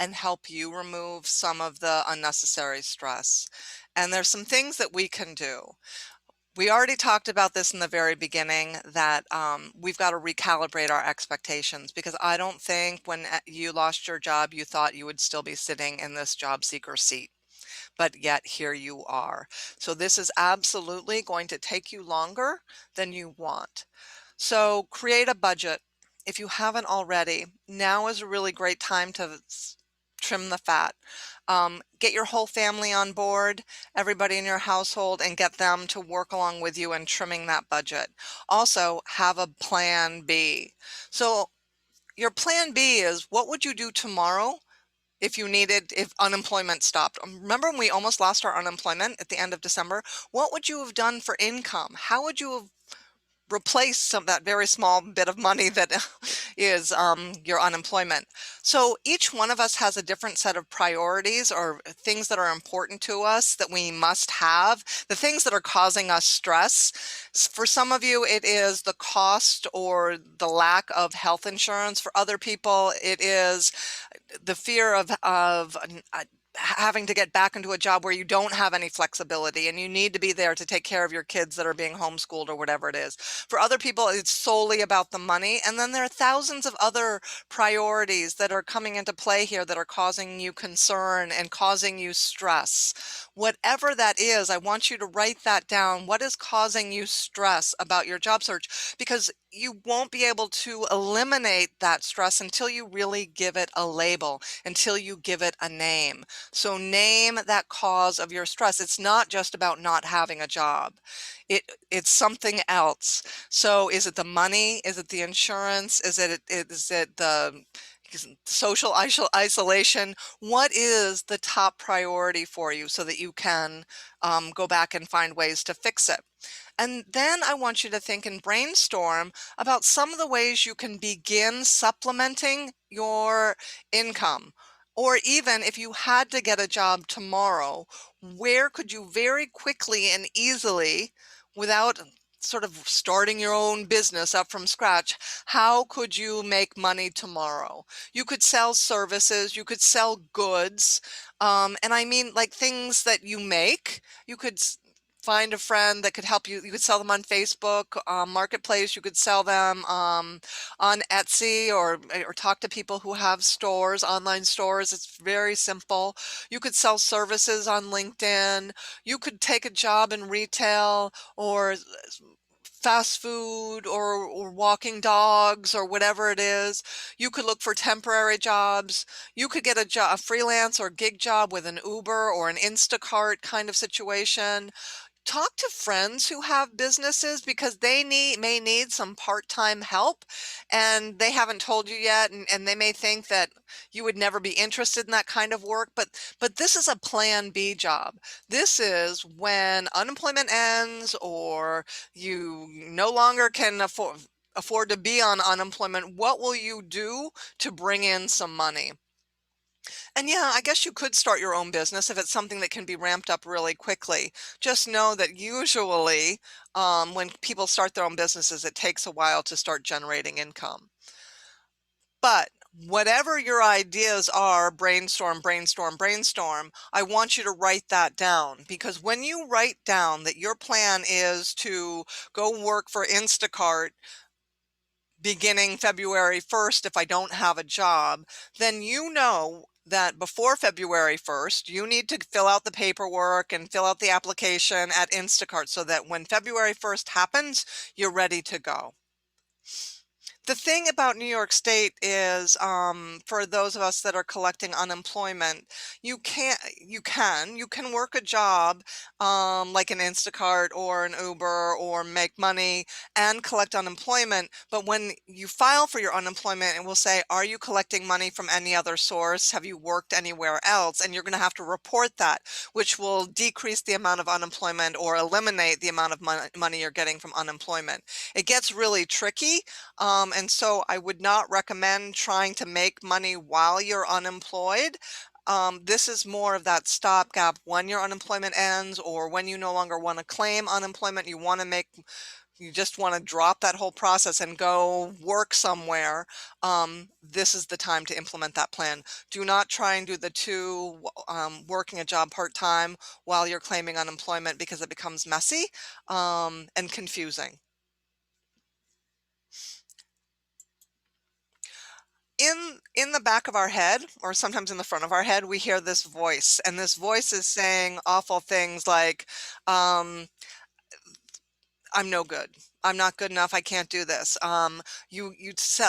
and help you remove some of the unnecessary stress. And there's some things that we can do. We already talked about this in the very beginning, that we've got to recalibrate our expectations, because I don't think when you lost your job, you thought you would still be sitting in this job seeker seat. But yet here you are. So this is absolutely going to take you longer than you want. So create a budget. If you haven't already, now is a really great time to trim the fat. Get your whole family on board, everybody in your household, and get them to work along with you in trimming that budget. Also, have a plan B. So your plan B is, what would you do tomorrow if unemployment stopped? Remember when we almost lost our unemployment at the end of December? What would you have done for income? How would you have replace that very small bit of money that is your unemployment? So each one of us has a different set of priorities, or things that are important to us that we must have, the things that are causing us stress. For some of you, it is the cost or the lack of health insurance. For other people, it is the fear of having to get back into a job where you don't have any flexibility and you need to be there to take care of your kids that are being homeschooled or whatever it is. For other people, it's solely about the money. And then there are thousands of other priorities that are coming into play here that are causing you concern and causing you stress. Whatever that is, I want you to write that down. What is causing you stress about your job search? Because you won't be able to eliminate that stress until you really give it a label, until you give it a name. So name that cause of your stress. It's not just about not having a job. It's something else. So is it the money? Is it the insurance? Is it the social isolation? What is the top priority for you, so that you can go back and find ways to fix it? And then I want you to think and brainstorm about some of the ways you can begin supplementing your income. Or even if you had to get a job tomorrow, where could you very quickly and easily, without sort of starting your own business up from scratch, how could you make money tomorrow? You could sell services, you could sell goods, and I mean like things that you make. You could find a friend that could help you. You could sell them on Facebook Marketplace. You could sell them on Etsy, or talk to people who have stores, online stores. It's very simple. You could sell services on LinkedIn. You could take a job in retail, or fast food, or walking dogs, or whatever it is. You could look for temporary jobs. You could get a job, a freelance or gig job with an Uber or an Instacart kind of situation. Talk to friends who have businesses, because they may need some part-time help, and they haven't told you yet, and they may think that you would never be interested in that kind of work, but this is a plan B job. This is when unemployment ends, or you no longer can afford to be on unemployment. What will you do to bring in some money? And yeah, I guess you could start your own business if it's something that can be ramped up really quickly. Just know that usually, when people start their own businesses, it takes a while to start generating income. But whatever your ideas are, brainstorm, brainstorm, brainstorm, I want you to write that down, because when you write down that your plan is to go work for Instacart beginning February 1st if I don't have a job, then you know that before February 1st, you need to fill out the paperwork and fill out the application at Instacart, so that when February 1st happens, you're ready to go. The thing about New York State is, for those of us that are collecting unemployment, you can work a job, like an Instacart or an Uber, or make money and collect unemployment. But when you file for your unemployment, it will say, "Are you collecting money from any other source? Have you worked anywhere else?" And you're going to have to report that, which will decrease the amount of unemployment or eliminate the amount of money you're getting from unemployment. It gets really tricky, and so I would not recommend trying to make money while you're unemployed. This is more of that stopgap when your unemployment ends, or when you no longer want to claim unemployment. You just want to drop that whole process and go work somewhere. This is the time to implement that plan. Do not try and do the two, working a job part-time while you're claiming unemployment, because it becomes messy, and confusing. In the back of our head, or sometimes in the front of our head, we hear this voice, and this voice is saying awful things like, um, "I'm no good. I'm not good enough. I can't do this."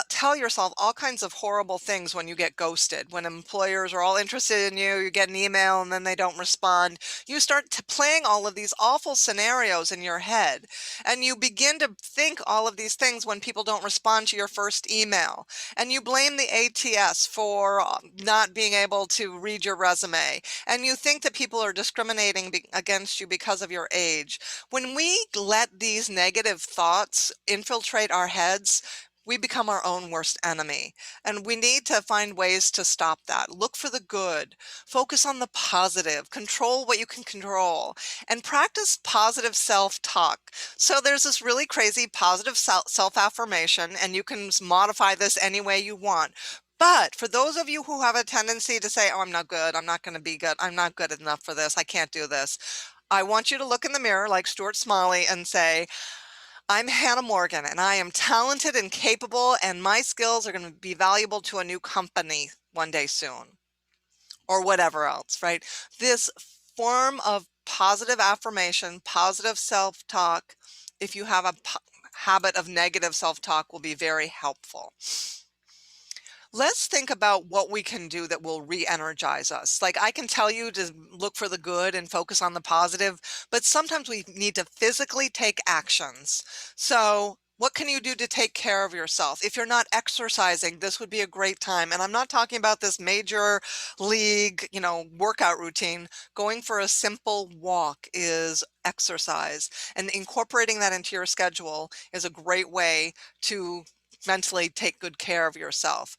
Tell yourself all kinds of horrible things when you get ghosted. When employers are all interested in you, you get an email and then they don't respond. You start playing all of these awful scenarios in your head, and you begin to think all of these things when people don't respond to your first email. And you blame the ATS for not being able to read your resume. And you think that people are discriminating against you because of your age. When we let these negative thoughts infiltrate our heads, we become our own worst enemy. And we need to find ways to stop that. Look for the good, focus on the positive, control what you can control, and practice positive self talk. So there's this really crazy positive self affirmation, and you can modify this any way you want. But for those of you who have a tendency to say, "Oh, I'm not good. I'm not going to be good. I'm not good enough for this. I can't do this." I want you to look in the mirror like Stuart Smalley and say, "I'm Hannah Morgan, and I am talented and capable, and my skills are going to be valuable to a new company one day soon," or whatever else, right? This form of positive affirmation, positive self talk, if you have a habit of negative self talk, will be very helpful. Let's think about what we can do that will re-energize us. Like, I can tell you to look for the good and focus on the positive, but sometimes we need to physically take actions. So, what can you do to take care of yourself? If you're not exercising, this would be a great time. And I'm not talking about this major league, workout routine. Going for a simple walk is exercise, and incorporating that into your schedule is a great way to mentally take good care of yourself.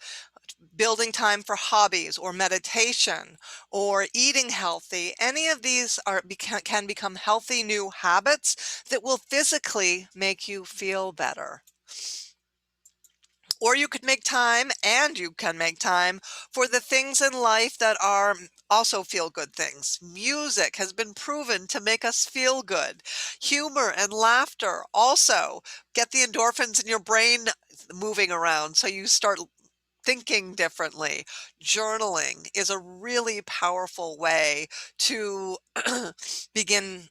Building time for hobbies or meditation or eating healthy, any of these can become healthy new habits that will physically make you feel better. Or you could make time, and you can make time for the things in life that are also feel good things. Music has been proven to make us feel good. Humor and laughter also get the endorphins in your brain moving around so you start thinking differently. Journaling is a really powerful way to begin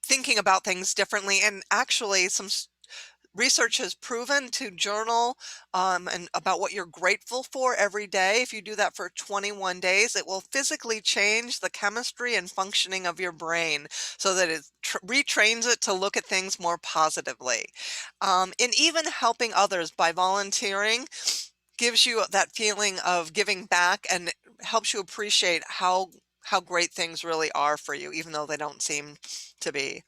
thinking about things differently. And actually, research has proven to journal and about what you're grateful for every day. If you do that for 21 days, it will physically change the chemistry and functioning of your brain so that it retrains it to look at things more positively. And even helping others by volunteering gives you that feeling of giving back and helps you appreciate how great things really are for you, even though they don't seem to be.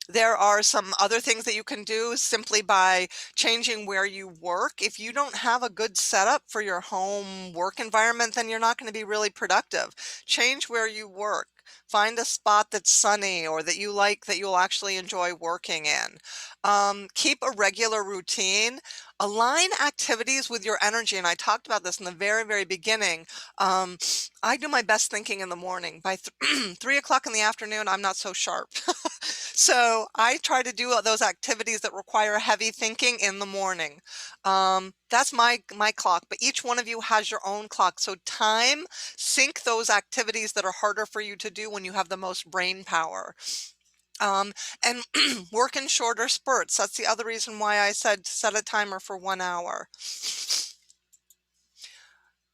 There are some other things that you can do simply by changing where you work. If you don't have a good setup for your home work environment, then you're not going to be really productive. Change where you work. Find a spot that's sunny or that you like that you'll actually enjoy working in. Keep a regular routine. Align activities with your energy. And I talked about this in the very, very beginning. Um, I do my best thinking in the morning. By 3 o'clock in the afternoon, I'm not so sharp. So I try to do those activities that require heavy thinking in the morning. That's my clock, but each one of you has your own clock. So sync those activities that are harder for you to do when you have the most brain power. Um, and work in shorter spurts. That's the other reason why I said set a timer for 1 hour.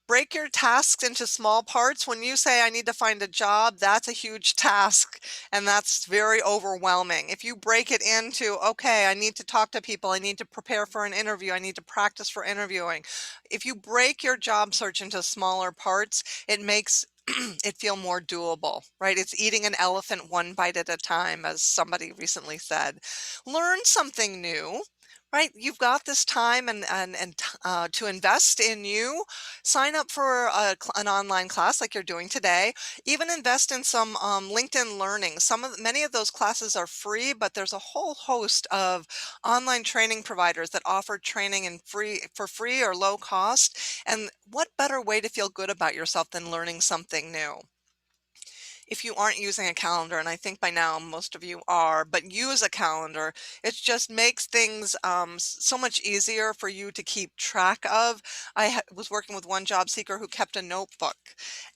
Break your tasks into small parts. When you say, I need to find a job, that's a huge task and that's very overwhelming. If you break it into, okay, I need to talk to people, I need to prepare for an interview, I need to practice for interviewing. If you break your job search into smaller parts, it makes it feel more doable, right? It's eating an elephant one bite at a time, as somebody recently said. Learn something new. Right, you've got this time and to invest in you. Sign up for an online class like you're doing today. Even invest in some LinkedIn Learning. Many of those classes are free, but there's a whole host of online training providers that offer training for free or low cost. And what better way to feel good about yourself than learning something new? If you aren't using a calendar, and I think by now most of you are, but use a calendar, it just makes things so much easier for you to keep track of. Was working with one job seeker who kept a notebook,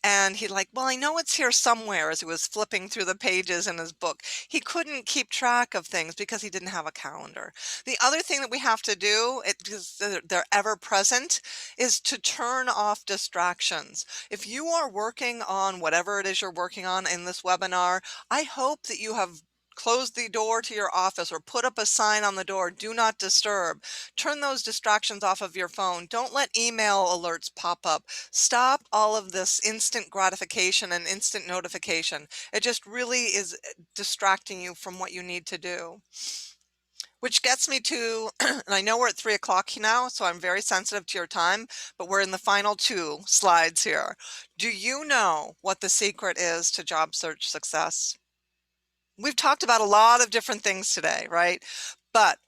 and he like, well, I know it's here somewhere as he was flipping through the pages in his book. He couldn't keep track of things because he didn't have a calendar. The other thing that we have to do, because they're ever present, is to turn off distractions. If you are working on whatever it is you're working on in this webinar, I hope that you have closed the door to your office or put up a sign on the door, do not disturb. Turn those distractions off of your phone. Don't let email alerts pop up. Stop all of this instant gratification and instant notification. It just really is distracting you from what you need to do. Which gets me to, and I know we're at 3 o'clock now, so I'm very sensitive to your time, but we're in the final two slides here. Do you know what the secret is to job search success? We've talked about a lot of different things today, right? But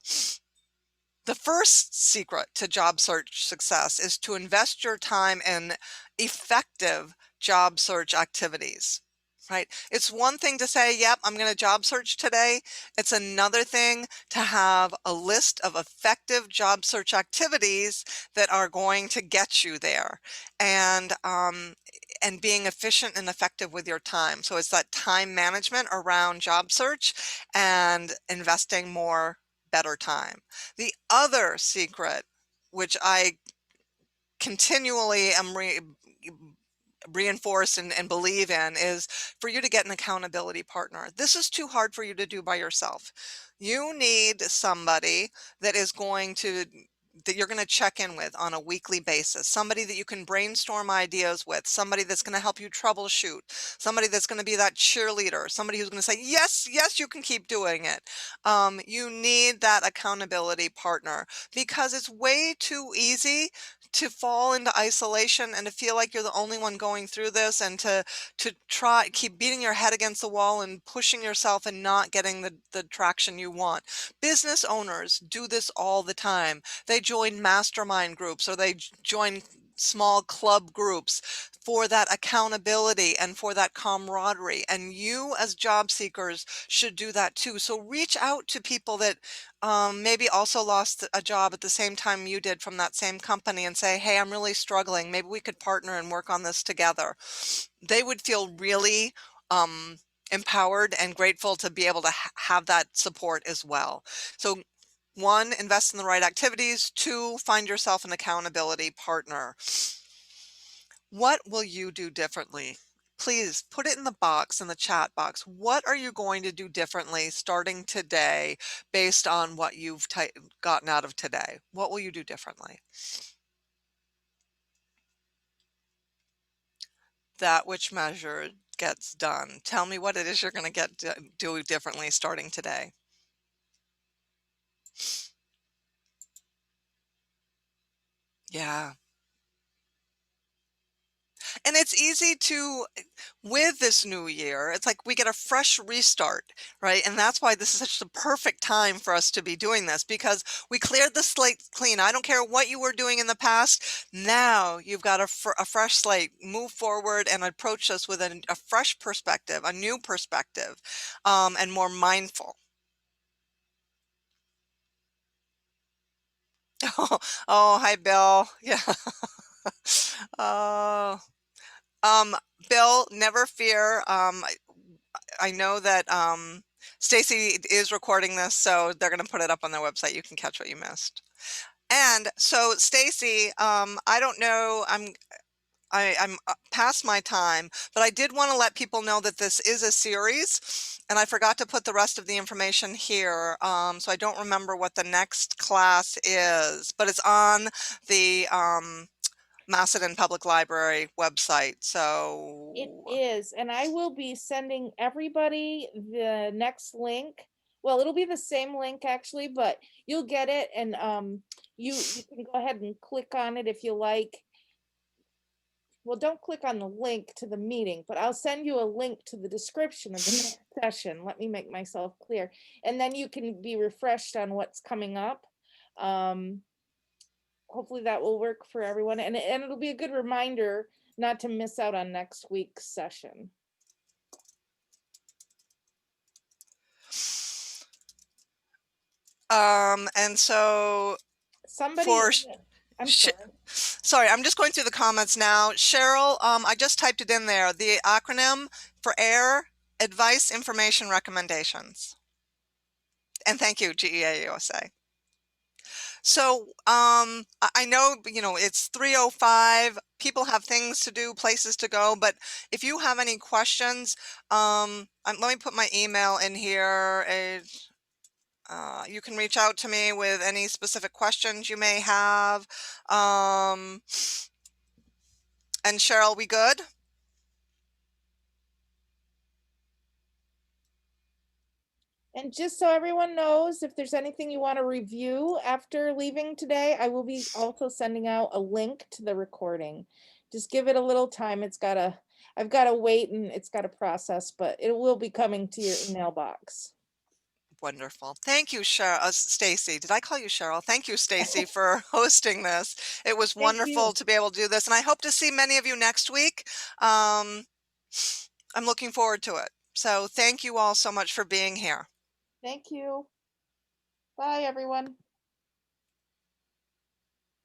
the first secret to job search success is to invest your time in effective job search activities. Right? It's one thing to say, yep, I'm going to job search today. It's another thing to have a list of effective job search activities that are going to get you there and being efficient and effective with your time. So it's that time management around job search and investing more better time. The other secret, which I continually am reinforce and believe in, is for you to get an accountability partner. This is too hard for you to do by yourself. You need somebody that is going to that you're going to check in with on a weekly basis, somebody that you can brainstorm ideas with, somebody that's going to help you troubleshoot, somebody that's going to be that cheerleader, somebody who's going to say, yes, yes, you can keep doing it. You need that accountability partner because it's way too easy to fall into isolation and to feel like you're the only one going through this, and to try keep beating your head against the wall and pushing yourself and not getting the traction you want. Business owners do this all the time. They join mastermind groups, or they join small club groups for that accountability and for that camaraderie. And you, as job seekers, should do that too. So reach out to people that maybe also lost a job at the same time you did from that same company, and say, hey, I'm really struggling. Maybe we could partner and work on this together. They would feel really empowered and grateful to be able to have that support as well. So, one, invest in the right activities. Two, find yourself an accountability partner. What will you do differently? Please put it in the box, in the chat box. What are you going to do differently starting today based on what you've gotten out of today? What will you do differently? That which measured gets done. Tell me what it is you're going to do differently starting today. Yeah. And it's easy to, with this new year, it's like we get a fresh restart, right? And that's why this is such the perfect time for us to be doing this, because we cleared the slate clean. I don't care what you were doing in the past. Now you've got a fresh slate. Move forward and approach this with a fresh perspective, a new perspective, and more mindful. Oh, hi, Bill. Yeah. Oh, um, Bill, never fear. I know that Stacy is recording this, so they're going to put it up on their website. You can catch what you missed. And so, Stacy, I don't know. I'm past my time, but I did want to let people know that this is a series, and I forgot to put the rest of the information here. So I don't remember what the next class is, but it's on the Macedon Public Library website. It So is, and I will be sending everybody the next link. Well, it'll be the same link actually, but you'll get it, and you can go ahead and click on it if you like. Well, don't click on the link to the meeting, but I'll send you a link to the description of the next session. Let me make myself clear. And then you can be refreshed on what's coming up. Hopefully that will work for everyone. And it'll be a good reminder not to miss out on next week's session. and so Somebody, for I'm Sh- sorry. sorry, I'm just going through the comments now. Cheryl, I just typed it in there. The acronym for AIR, Advice, Information, Recommendations. And thank you, GEA USA. So I know, it's 3:05. People have things to do, places to go. But if you have any questions, let me put my email in here. You can reach out to me with any specific questions you may have. And Cheryl, we good? And just so everyone knows, if there's anything you want to review after leaving today, I will be also sending out a link to the recording. Just give it a little time. I've got to wait and it's got to process, but it will be coming to your email box. Wonderful. Thank you, Stacy. Did I call you Cheryl? Thank you, Stacy, for hosting this. It was Thank wonderful you. to be able to do this, and I hope to see many of you next week. Um, I'm looking forward to it. So thank you all so much for being here. Thank you. Bye, everyone.